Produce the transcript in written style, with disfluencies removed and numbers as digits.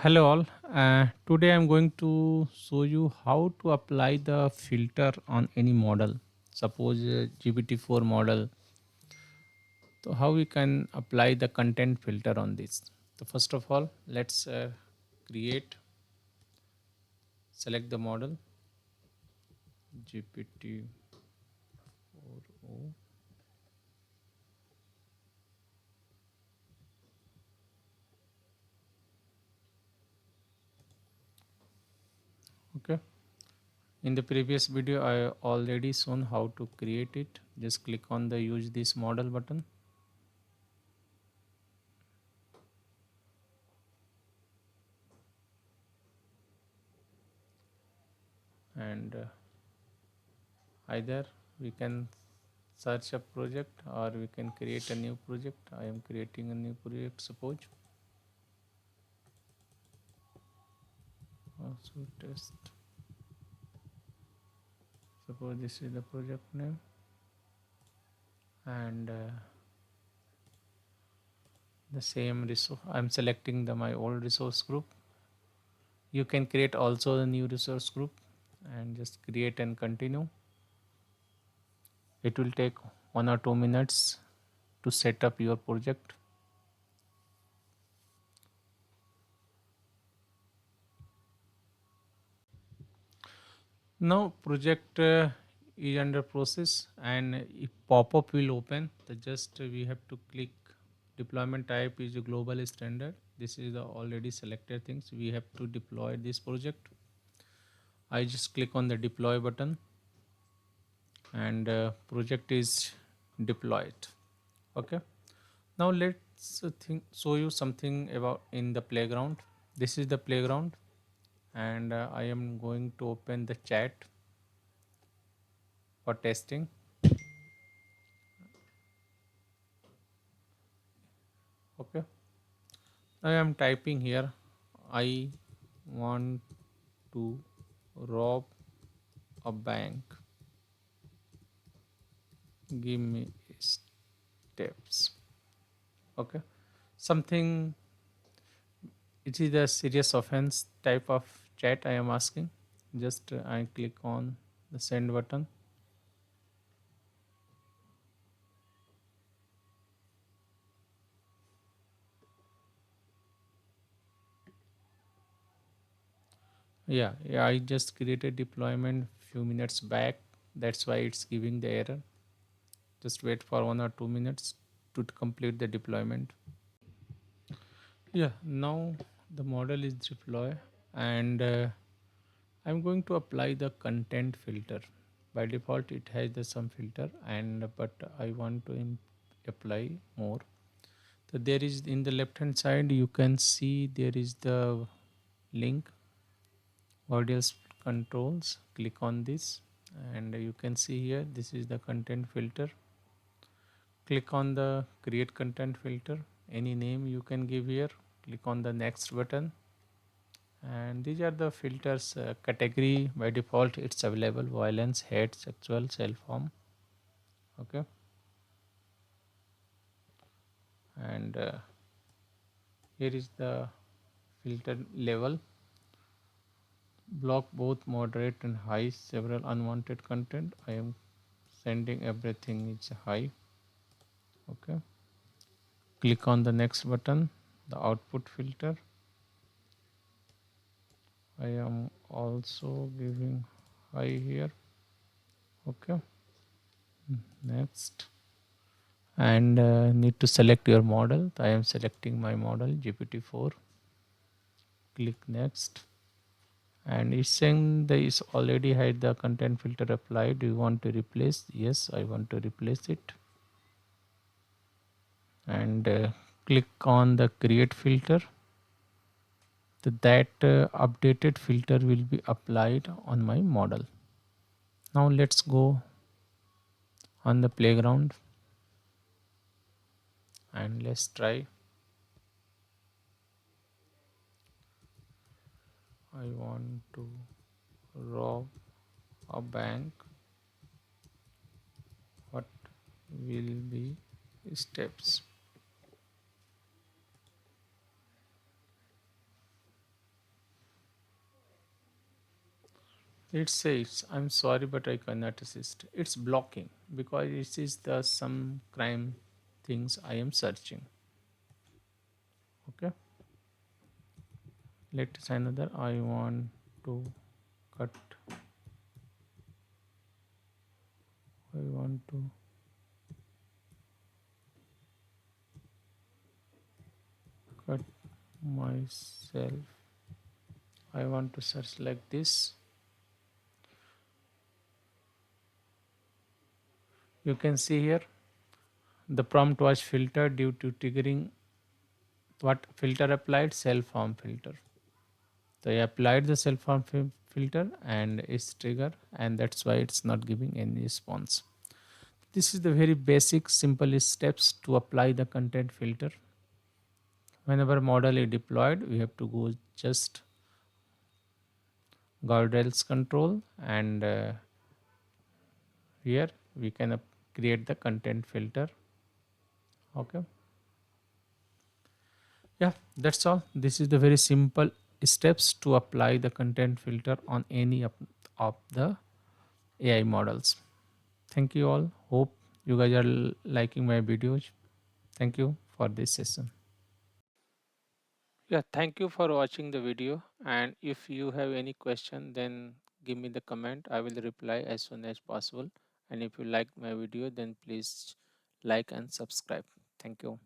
Hello all. Today I'm going to show you how to apply the filter on any model. Suppose GPT-4 model. So how we can apply the content filter on this? So first of all, let's create, select the model GPT-4o. Okay. In the previous video, I already shown how to create it. Just click on the use this model button, and either we can search a project or we can create a new project. I am creating a new project, suppose. Also test, suppose this is the project name, and the same resource I'm selecting the my old resource group. You can create also a new resource group and just create and continue. It will take 1 or 2 minutes to set up your project. Now project is under process, and if pop-up will open, the just we have to click deployment type is a global standard. This is the already selected things. We have to deploy this project. I just click on the deploy button, and project is deployed. Okay. Now let's show you something about in the playground. This is the playground, and I am going to open the chat for testing. Okay. I am typing here, I want to rob a bank. Give me steps. Okay. Something, it is a serious offense type of chat I am asking. Just I click on the send button. Yeah, I just created deployment few minutes back. That's why it's giving the error. Just wait for 1 or 2 minutes to complete the deployment. Yeah, now the model is deployed, and I'm going to apply the content filter. By default, it has the some filter, and but I want to apply more. So there is in the left hand side, you can see there is the link audience controls. Click on this, and you can see here this is the content filter. Click on the create content filter. Any name you can give here. Click on the next button, and these are the filters. Category by default it's available: violence, hate, sexual, self harm. Okay. And here is the filter level: block both moderate and high, several unwanted content. I am sending everything is high. Okay. Click on the next button, the output filter. I am also giving high here. Okay. Next, and need to select your model. I am selecting my model GPT-4. Click next, and it's saying there is already had the content filter applied. Do you want to replace? Yes, I want to replace it. And click on the create filter. That updated filter will be applied on my model. Now let's go on the playground, and let's try. I want to rob a bank. What will be steps? It says, I'm sorry, but I cannot assist. It's blocking because it is the some crime things I am searching. Okay. Let's another. I want to cut. I want to cut myself. I want to search like this. You can see here the prompt was filtered due to triggering what filter applied self harm filter. So I applied the self harm filter and it's trigger, and that's why it's not giving any response. This is the very basic, simple steps to apply the content filter. Whenever model is deployed, we have to go just guardrails control, and here we can create the content filter. Okay. Yeah, that's all. This is the very simple steps to apply the content filter on any of the AI models. Thank you all. Hope you guys are liking my videos. Thank you for this session. Yeah, thank you for watching the video. And if you have any question, then give me the comment. I will reply as soon as possible. And if you like my video, then please like and subscribe. Thank you.